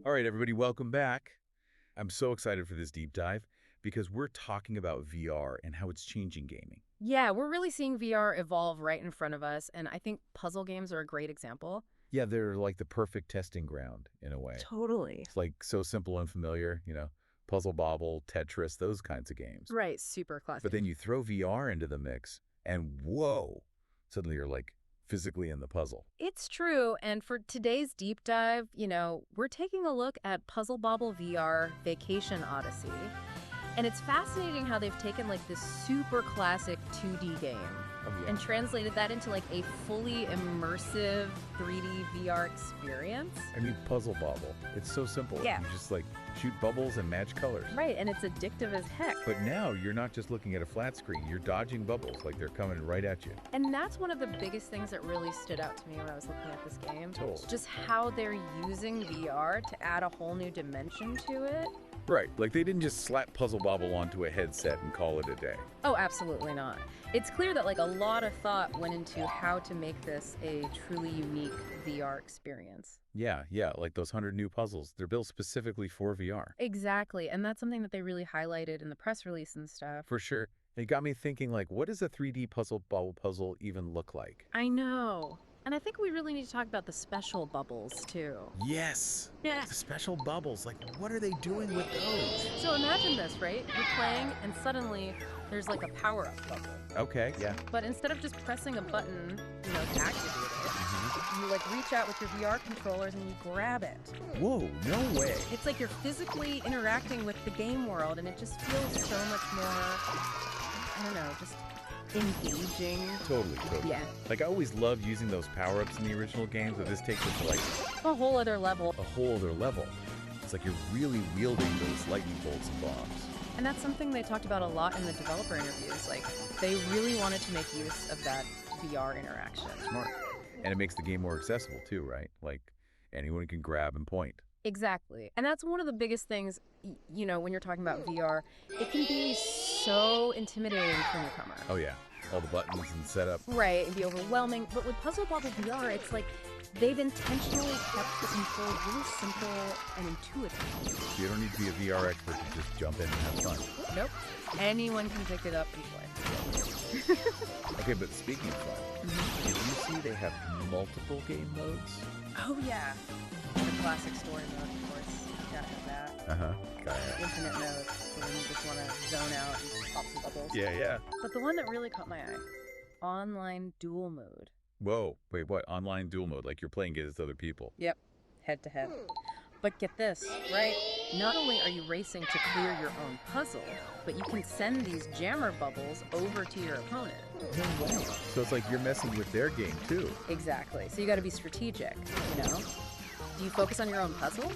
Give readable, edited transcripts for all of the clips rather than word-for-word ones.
All right, everybody, welcome back. I'm so excited for this deep dive because we're talking about VR and how it's changing gaming. Yeah, we're really seeing VR evolve right in front of us, and I think puzzle games are a great example. Yeah, they're like the perfect testing ground in a way. Totally. It's like so simple and familiar, Puzzle Bobble, Tetris, those kinds of games. Right, super classic. But then you throw VR into the mix and whoa, suddenly you're like physically in the puzzle. It's true, and for today's deep dive, we're taking a look at Puzzle Bobble VR Vacation Odyssey. And it's fascinating how they've taken like this super classic 2D game and translated that into like a fully immersive 3D VR experience. I mean, Puzzle Bobble. It's so simple. Yeah. You just like shoot bubbles and match colors. Right, and it's addictive as heck. But now you're not just looking at a flat screen. You're dodging bubbles like they're coming right at you. And that's one of the biggest things that really stood out to me when I was looking at this game. Totally. Just how they're using VR to add a whole new dimension to it. Right, like they didn't just slap Puzzle Bobble onto a headset and call it a day. Oh, absolutely not. It's clear that like a lot of thought went into how to make this a truly unique VR experience. Yeah, like those 100 new puzzles. They're built specifically for VR. Exactly, and that's something that they really highlighted in the press release and stuff. For sure. It got me thinking, like, what does a 3D Puzzle Bobble puzzle even look like? I know. And I think we really need to talk about the special bubbles, too. Yes! Yeah. The special bubbles. Like, what are they doing with those? So imagine this, right? You're playing, and suddenly there's like a power-up bubble. Okay, yeah. But instead of just pressing a button, to activate it, you like reach out with your VR controllers and you grab it. Whoa, no way. It's like you're physically interacting with the game world, and it just feels so much more, I don't know, just engaging. Totally. Yeah. Like, I always loved using those power-ups in the original games, but this takes it to, like, A whole other level. a whole other level. It's like you're really wielding those lightning bolts and bombs. And that's something they talked about a lot in the developer interviews. Like, they really wanted to make use of that VR interaction. Smart. And it makes the game more accessible, too, right? Like, anyone can grab and point. Exactly. And that's one of the biggest things, when you're talking about VR. It can be so intimidating for newcomers. Oh, yeah. All the buttons and setup. Right, it'd be overwhelming. But with Puzzle Bobble VR, it's like they've intentionally kept the control really simple and intuitive. You don't need to be a VR expert to just jump in and have fun. Nope. Anyone can pick it up and play. Okay, but speaking of fun, did you see they have multiple game modes? Oh, yeah. The classic story mode, of course. You gotta have that. Got it. Infinite mode, when you just want to zone out and pop some bubbles. Yeah. But the one that really caught my eye, online duel mode. Whoa, wait, what? Online duel mode, like you're playing against other people. Yep, head to head. But get this, right? Not only are you racing to clear your own puzzle, but you can send these jammer bubbles over to your opponent. No way. So it's like you're messing with their game, too. Exactly. So you got to be strategic, Do you focus on your own puzzle,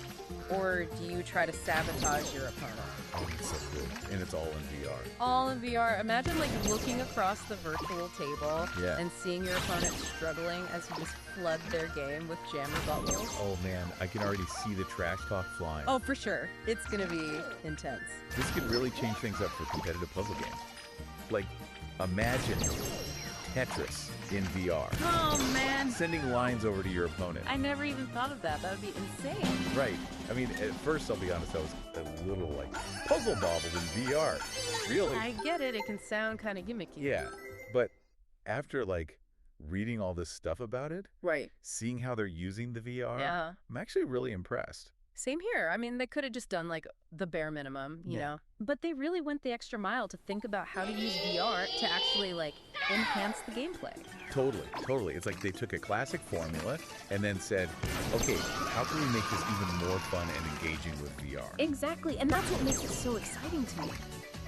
or do you try to sabotage your opponent? Oh, it's so cool. And it's all in VR. All in VR. Imagine like looking across the virtual table and seeing your opponent struggling as you just flood their game with jammer bubbles. Oh, man, I can already see the trash talk flying. Oh, for sure. It's going to be intense. This could really change things up for competitive puzzle games. Like, imagine Tetris in VR. Oh, man. Sending lines over to your opponent. I never even thought of that. That would be insane. Right. I mean, at first, I'll be honest, I was a little like, Puzzle Bobble in VR. Really? I get it. It can sound kind of gimmicky. Yeah. But after, like, reading all this stuff about it, Right. seeing how they're using the VR, Yeah. I'm actually really impressed. Same here. I mean, they could have just done like the bare minimum, you know, but they really went the extra mile to think about how to use VR to actually like enhance the gameplay. Totally. It's like they took a classic formula and then said, okay, how can we make this even more fun and engaging with VR? Exactly. And that's what makes it so exciting to me.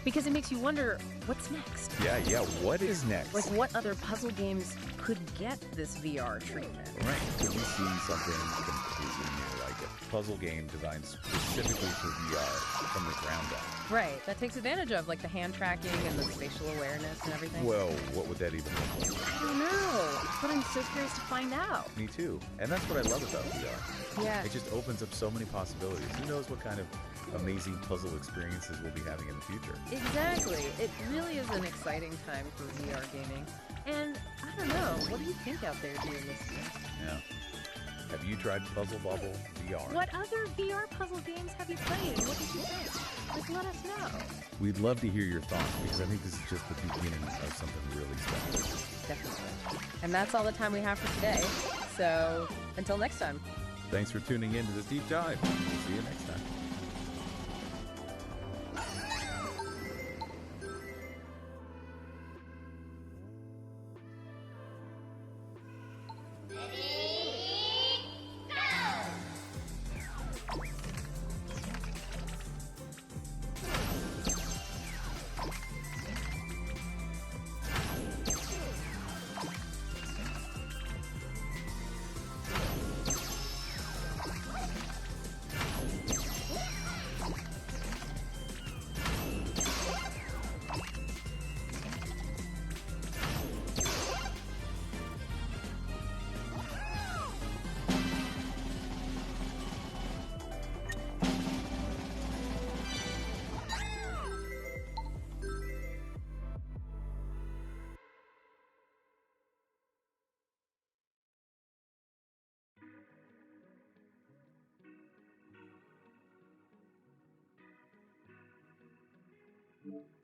Because it makes you wonder, what's next? Yeah, what is next? Like, what other puzzle games could get this VR treatment? Right. Could we see something completely new, like a puzzle game designed specifically for VR from the ground up? Right. That takes advantage of, like, the hand tracking and the spatial awareness and everything. Well, what would that even look like? I don't know, but I'm so curious to find out. Me too. And that's what I love about VR. Yeah. It just opens up so many possibilities. Who knows what kind of amazing puzzle experiences we'll be having in the future. Exactly. It really is an exciting time for VR gaming. And I don't know, what do you think out there doing this year? Yeah. Have you tried Puzzle Bobble VR? What other VR puzzle games have you played? What did you think? Like, let us know. We'd love to hear your thoughts because I think this is just the beginning of something really special. Definitely. And that's all the time we have for today. So until next time. Thanks for tuning in to the Deep Dive. See you next time. Thank you.